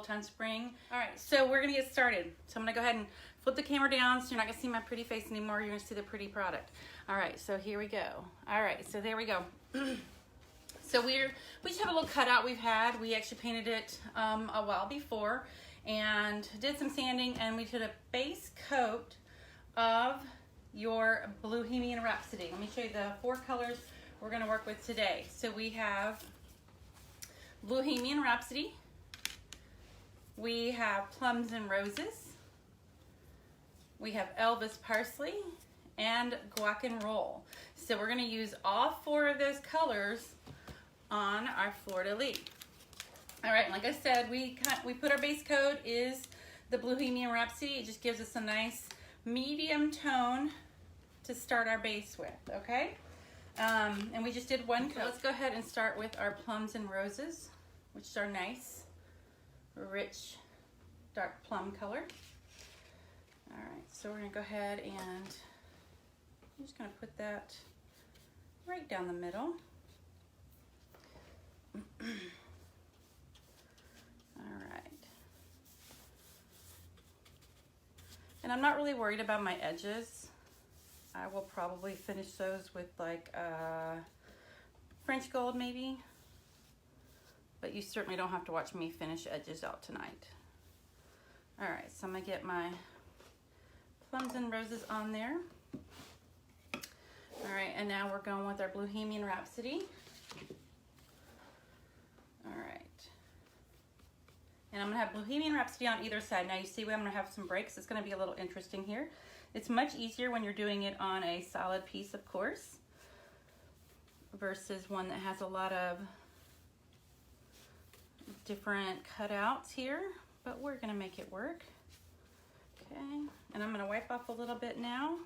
fall-time spring. All right, so we're gonna get started. So I'm gonna go ahead and flip the camera down so you're not gonna see my pretty face anymore. You're gonna see the pretty product. All right, so here we go. All right, so there we go. So we just have a little cutout we've had. We actually painted it a while before and did some sanding, and we did a base coat of your Bohemian Rhapsody. Let me show you the 4 colors we're gonna work with today. So we have Bohemian Rhapsody, we have Plums and Roses, we have Elvis Parsley, and Guac and Roll. So we're gonna use all 4 of those colors on our fleur-de-lis. All right, like I said, we put our base coat is the Bohemian Rhapsody. It just gives us a nice medium tone to start our base with, okay? And we just did 1 coat. So let's go ahead and start with our Plums and Roses, which are nice, rich, dark plum color. All right, so we're gonna go ahead and I'm just gonna put that right down the middle. All right. And I'm not really worried about my edges. I will probably finish those with like French gold maybe. But you certainly don't have to watch me finish edges out tonight. All right, so I'm gonna get my Plums and Roses on there. All right, and now we're going with our Bohemian Rhapsody. All right. And I'm gonna have Bohemian Rhapsody on either side. Now you see where I'm gonna have some breaks. It's gonna be a little interesting here. It's much easier when you're doing it on a solid piece, of course, versus one that has a lot of different cutouts here, but we're gonna make it work. Okay, and I'm gonna wipe off a little bit now.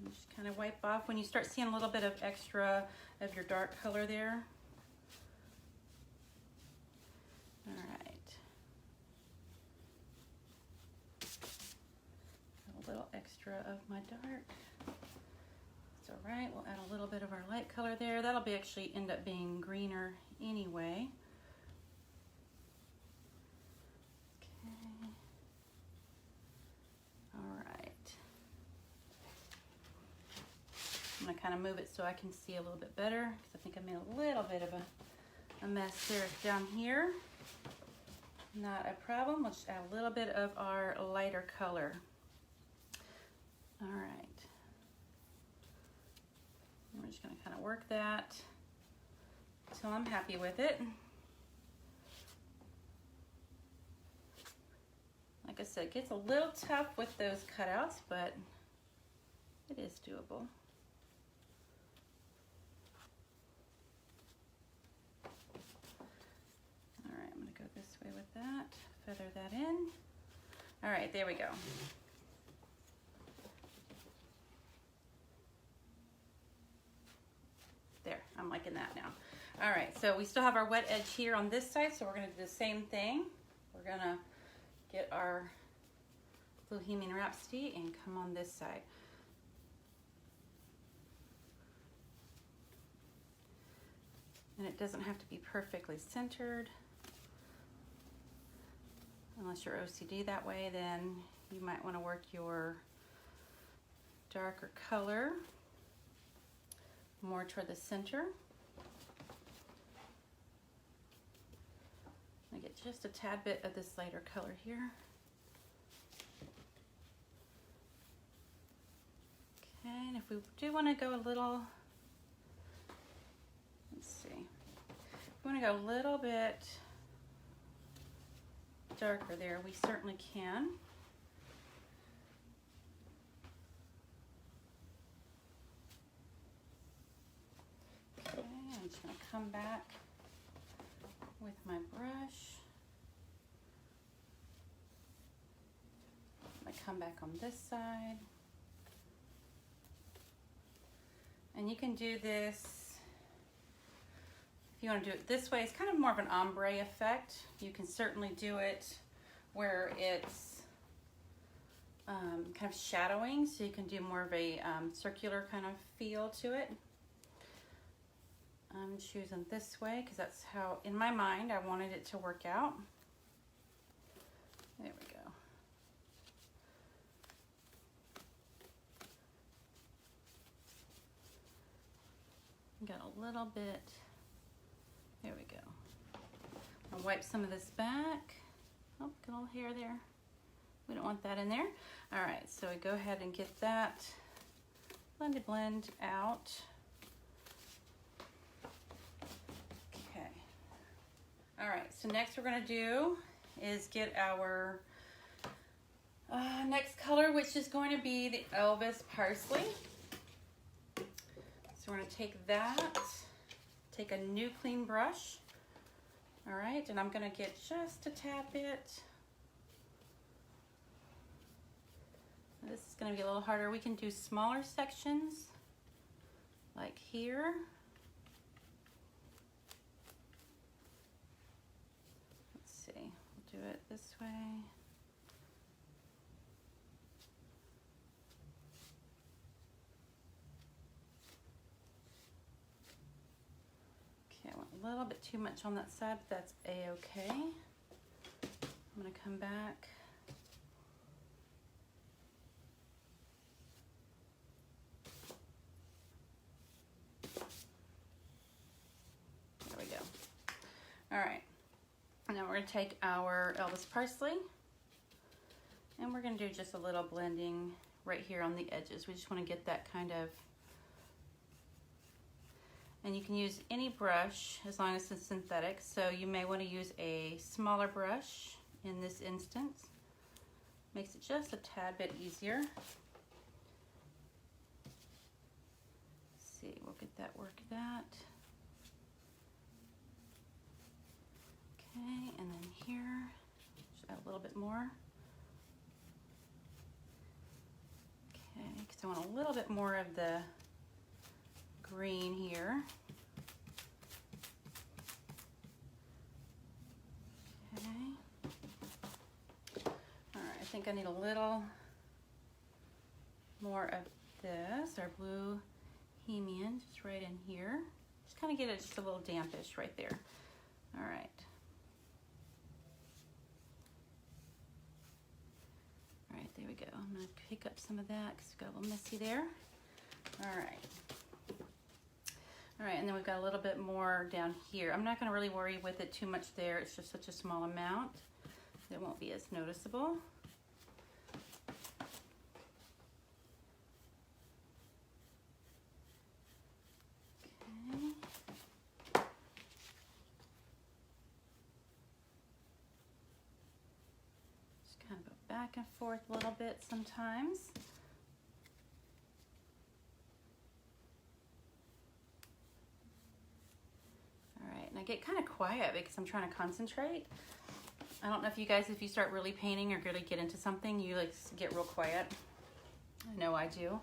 Just kind of wipe off when you start seeing a little bit of extra of your dark color there. All right. A little extra of my dark. It's all right. We'll add a little bit of our light color there. That'll be actually end up being greener anyway. Okay. All right. I'm gonna kind of move it so I can see a little bit better because I think I made a little bit of a mess there down here. Not a problem. Let's just add a little bit of our lighter color. All right. And we're just going to kind of work that until I'm happy with it. Like I said, it gets a little tough with those cutouts, but it is doable. With that, feather that in. All right, there we go. There, I'm liking that now. All right, so we still have our wet edge here on this side, so we're gonna do the same thing. We're gonna get our Bohemian Rhapsody and come on this side. And it doesn't have to be perfectly centered. Unless you're OCD that way, then you might want to work your darker color more toward the center. I get just a tad bit of this lighter color here. Okay, and if we do want to go a little, let's see, if we want to go a little bit darker there, we certainly can. Okay, I'm just going to come back with my brush. I come back on this side. And you can do this, if you want to do it this way, it's kind of more of an ombre effect. You can certainly do it where it's kind of shadowing, so you can do more of a circular kind of feel to it. I'm choosing this way because that's how, in my mind, I wanted it to work out. There we go. Got a little bit, there we go. I'll wipe some of this back. Oh, got a little hair there. We don't want that in there. All right, so we go ahead and get that blend out. Okay. All right, so next we're gonna do is get our next color, which is going to be the Elvis Parsley. So we're going to take that, take a new clean brush, all right, and I'm going to get just a tad bit. This is going to be a little harder. We can do smaller sections, like here. Let's see, we'll do it this way. A little bit too much on that side, but that's a-okay. I'm going to come back. There we go. All right. Now we're going to take our Elvis Parsley and we're going to do just a little blending right here on the edges. We just want to get that kind of. And you can use any brush as long as it's synthetic. So you may want to use a smaller brush in this instance. Makes it just a tad bit easier. Let's see, we'll get that worked out. Okay, and then here, just add a little bit more. Okay, because I want a little bit more of the green here. Okay. All right, I think I need a little more of this, our Bohemian, just right in here. Just kind of get it just a little dampish right there. All right. All right, there we go. I'm gonna pick up some of that because it's got a little messy there. All right. All right, and then we've got a little bit more down here. I'm not going to really worry with it too much there. It's just such a small amount. It won't be as noticeable. Okay. Just kind of go back and forth a little bit sometimes. And I get kind of quiet because I'm trying to concentrate. I don't know if you guys, if you start really painting or really get into something, you like get real quiet. I know I do.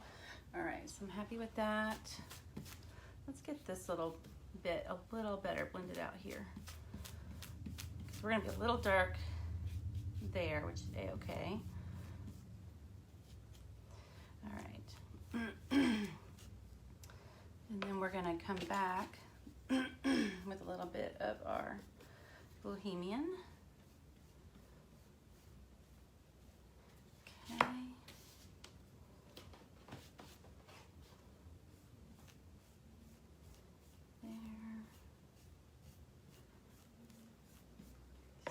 All right, so I'm happy with that. Let's get this little bit a little better blended out here. So we're gonna be a little dark there, which is a-okay. All right. And then we're gonna come back with a little bit of our Bohemian. Okay. There.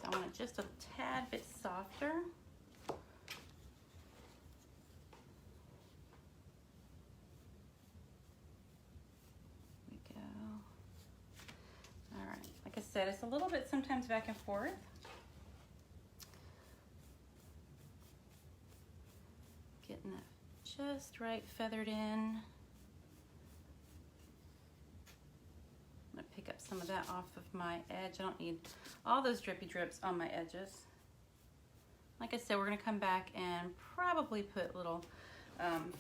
So I want it just a tad bit softer. Like I said, it's a little bit sometimes back and forth. Getting that just right feathered in. I'm gonna pick up some of that off of my edge. I don't need all those drippy drips on my edges. Like I said, we're gonna come back and probably put little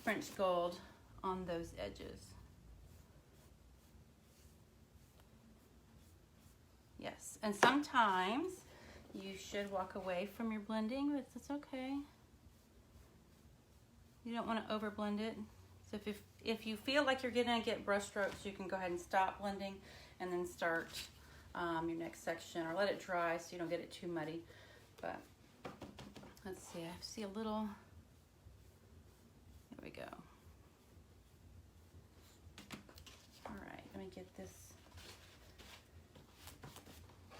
French gold on those edges. Yes, and sometimes you should walk away from your blending, but it's okay. You don't want to over blend it. So if you feel like you're gonna get brush strokes, you can go ahead and stop blending and then start your next section, or let it dry so you don't get it too muddy. But let's see, I see a little, here we go. All right, let me get this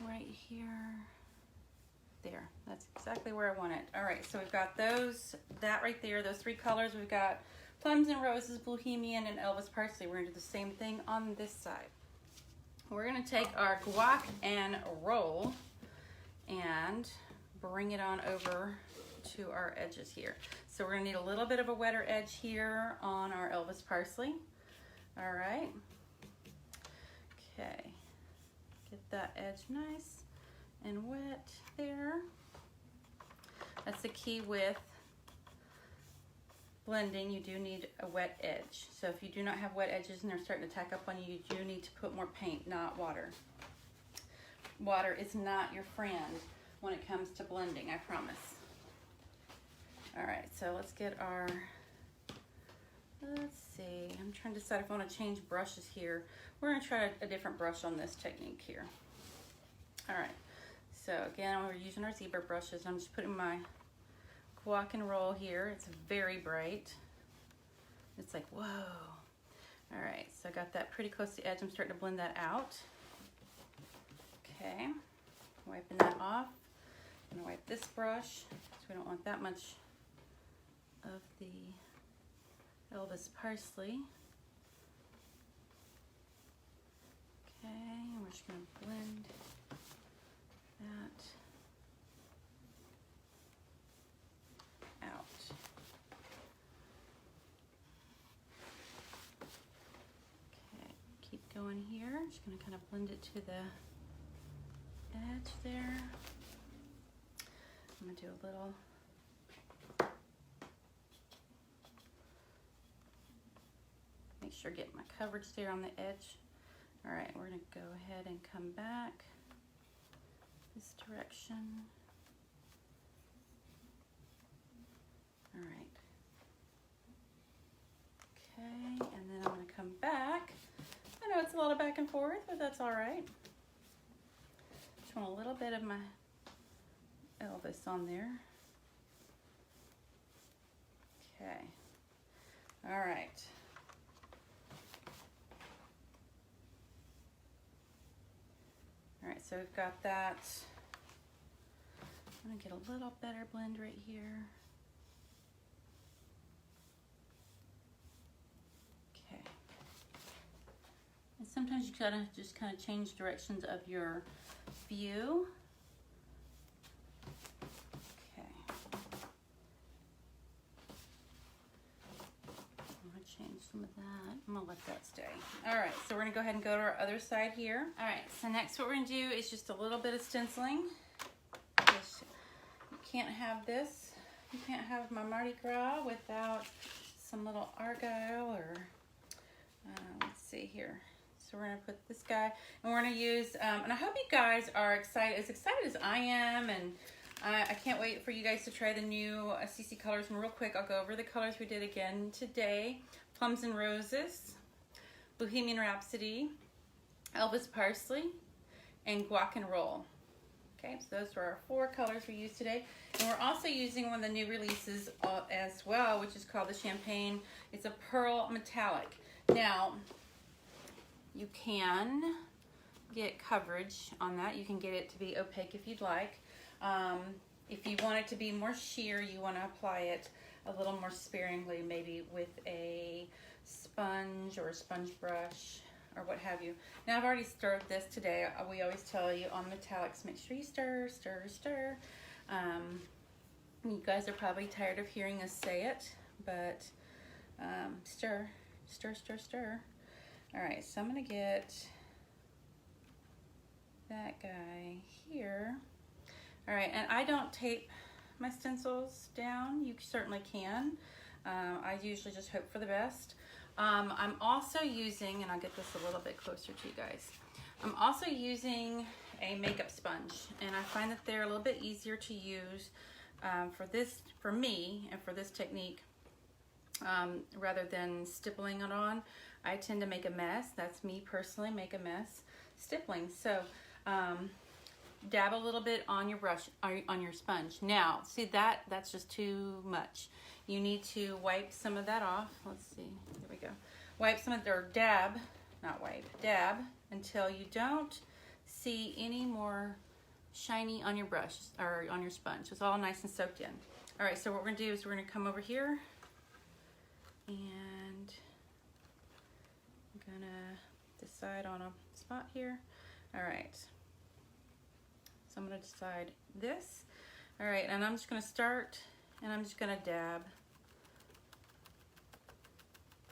right here. There, that's exactly where I want it. All right, so we've got that right there, those three colors. We've got Plums and Roses, Bohemian, and Elvis Parsley. We're gonna do the same thing on this side. We're gonna take our guac and roll and bring it on over to our edges here. So we're gonna need a little bit of a wetter edge here on our Elvis Parsley. All right, okay, get that edge nice and wet there. That's the key with blending. You do need a wet edge. So if you do not have wet edges and they're starting to tack up on you, you do need to put more paint, not water. Water is not your friend when it comes to blending, I promise. All right, so let's get our, let's see, I'm trying to decide if I want to change brushes here. We're gonna try a different brush on this technique here. All right, so again, we're using our zebra brushes. I'm just putting my guac and roll here. It's very bright. It's like, whoa. All right, so I got that pretty close to the edge. I'm starting to blend that out. Okay, wiping that off. I'm gonna wipe this brush, so we don't want that much of the Elvis Parsley. Okay, and we're just gonna blend that out. Okay, keep going here. Just gonna kind of blend it to the edge there. I'm gonna do a little make sure I get my coverage there on the edge. All right, we're gonna go ahead and come back this direction. All right. Okay, and then I'm gonna come back. I know it's a lot of back and forth, but that's all right. Just want a little bit of my Elvis on there. Okay. All right. All right, so we've got that. I'm gonna get a little better blend right here. Okay. And sometimes you gotta just kind of change directions of your view. Okay. I'm gonna change some of that. I'm gonna let that stay. All right, so we're gonna go ahead and go to our other side here. All right, so next what we're gonna do is just a little bit of stenciling. You can't have this. You can't have my Mardi Gras without some little argyle or, let's see here. So we're gonna put this guy, and we're gonna use, and I hope you guys are as excited as I am, and I can't wait for you guys to try the new CeCe colors. And real quick, I'll go over the colors we did again today. Plums and Roses, Bohemian Rhapsody, Elvis Parsley, and Guac and Roll. Okay, so those were our 4 colors we used today. And we're also using one of the new releases as well, which is called the Champagne. It's a pearl metallic. Now, you can get coverage on that. You can get it to be opaque if you'd like. If you want it to be more sheer, you want to apply it a little more sparingly, maybe with a sponge or a sponge brush or what have you. Now I've already stirred this today. We always tell you on metallics, make sure you stir, stir, stir. You guys are probably tired of hearing us say it, but stir, stir, stir, stir. All right, so I'm gonna get that guy here. All right, and I don't tape my stencils down. You certainly can. I usually just hope for the best. I'm also using, and I'll get this a little bit closer to you guys. I'm also using a makeup sponge, and I find that they're a little bit easier to use for me, and for this technique, rather than stippling it on. I tend to make a mess. That's me personally, make a mess. stippling. So dab a little bit on your brush, on your sponge. Now, see that's just too much. You need to wipe some of that off. Let's see, here we go. Wipe some of, or dab, not wipe, dab until you don't see any more shiny on your brush or on your sponge. It's all nice and soaked in. All right, so what we're gonna do is we're gonna come over here and I'm gonna decide on a spot here. All right, so I'm gonna decide this. All right, and I'm just gonna start and I'm just gonna dab.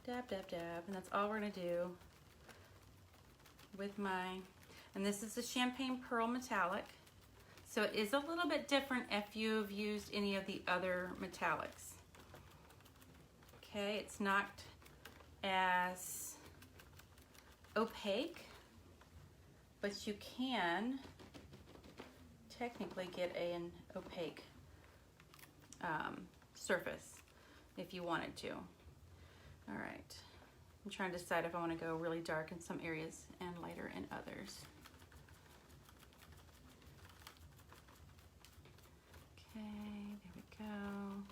Dab, dab, dab, and that's all we're gonna do with my, and this is the Champagne Pearl Metallic. So it is a little bit different if you've used any of the other metallics. Okay, it's not as opaque, but you can technically get an opaque surface if you wanted to. All right, I'm trying to decide if I want to go really dark in some areas and lighter in others. Okay, there we go.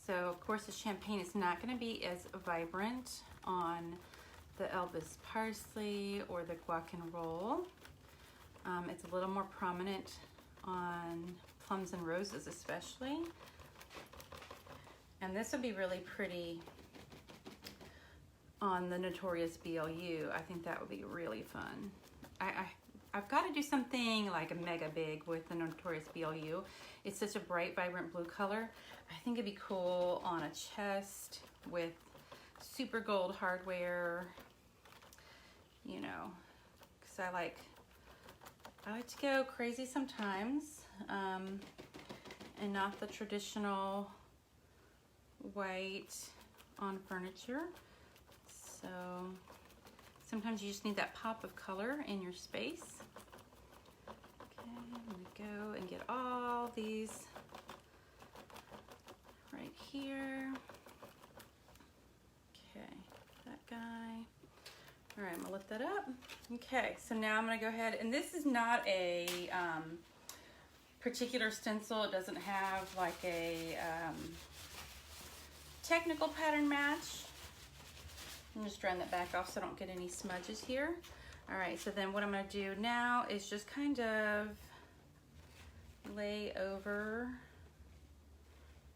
So of course the champagne is not going to be as vibrant on the Elvis Parsley or the Guac and Roll. It's a little more prominent on Plums and Roses especially. And this would be really pretty on the Notorious BLU. I think that would be really fun. I've got to do something like a mega big with the Notorious BLU. It's such a bright, vibrant blue color. I think it'd be cool on a chest with super gold hardware, you know, because I like to go crazy sometimes, and not the traditional white on furniture. So sometimes you just need that pop of color in your space. Okay, I'm gonna go and get all these right here. Okay, that guy. All right, I'm gonna lift that up. Okay, so now I'm gonna go ahead, and this is not a particular stencil. It doesn't have like a technical pattern match. I'm just drying that back off so I don't get any smudges here. All right, so then what I'm gonna do now is just kind of lay over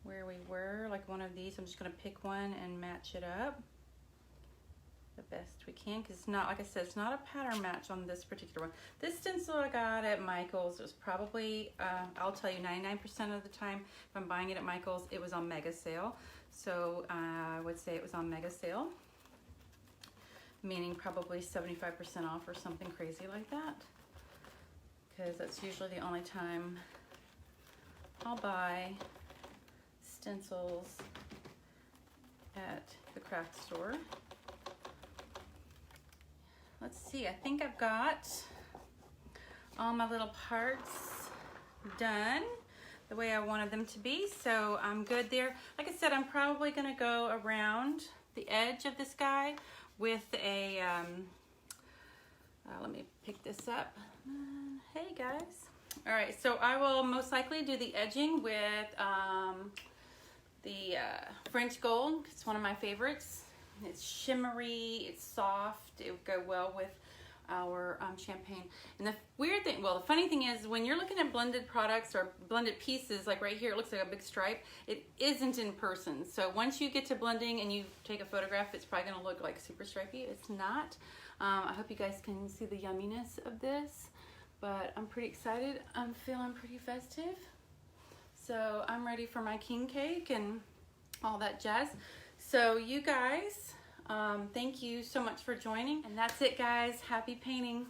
where we were, like one of these. I'm just gonna pick one and match it up the best we can, because it's not, like I said, it's not a pattern match on this particular one. This stencil I got at Michael's, it was probably, I'll tell you, 99% of the time if I'm buying it at Michael's, it was on mega sale. So I would say it was on mega sale, meaning probably 75% off or something crazy like that, because that's usually the only time I'll buy stencils at the craft store. Let's see, I think I've got all my little parts done the way I wanted them to be, so I'm good there. Like I said, I'm probably gonna go around the edge of this guy with a, let me pick this up. Hey guys. All right, so I will most likely do the edging with the French Gold. It's one of my favorites. It's shimmery, it's soft, it would go well with our champagne. And the weird thing, well, the funny thing is when you're looking at blended products or blended pieces, like right here, it looks like a big stripe. It isn't in person. So once you get to blending and you take a photograph, it's probably gonna look like super stripey. It's not. I hope you guys can see the yumminess of this, but I'm pretty excited. I'm feeling pretty festive. So I'm ready for my king cake and all that jazz. So you guys, thank you so much for joining. And that's it, guys. Happy painting.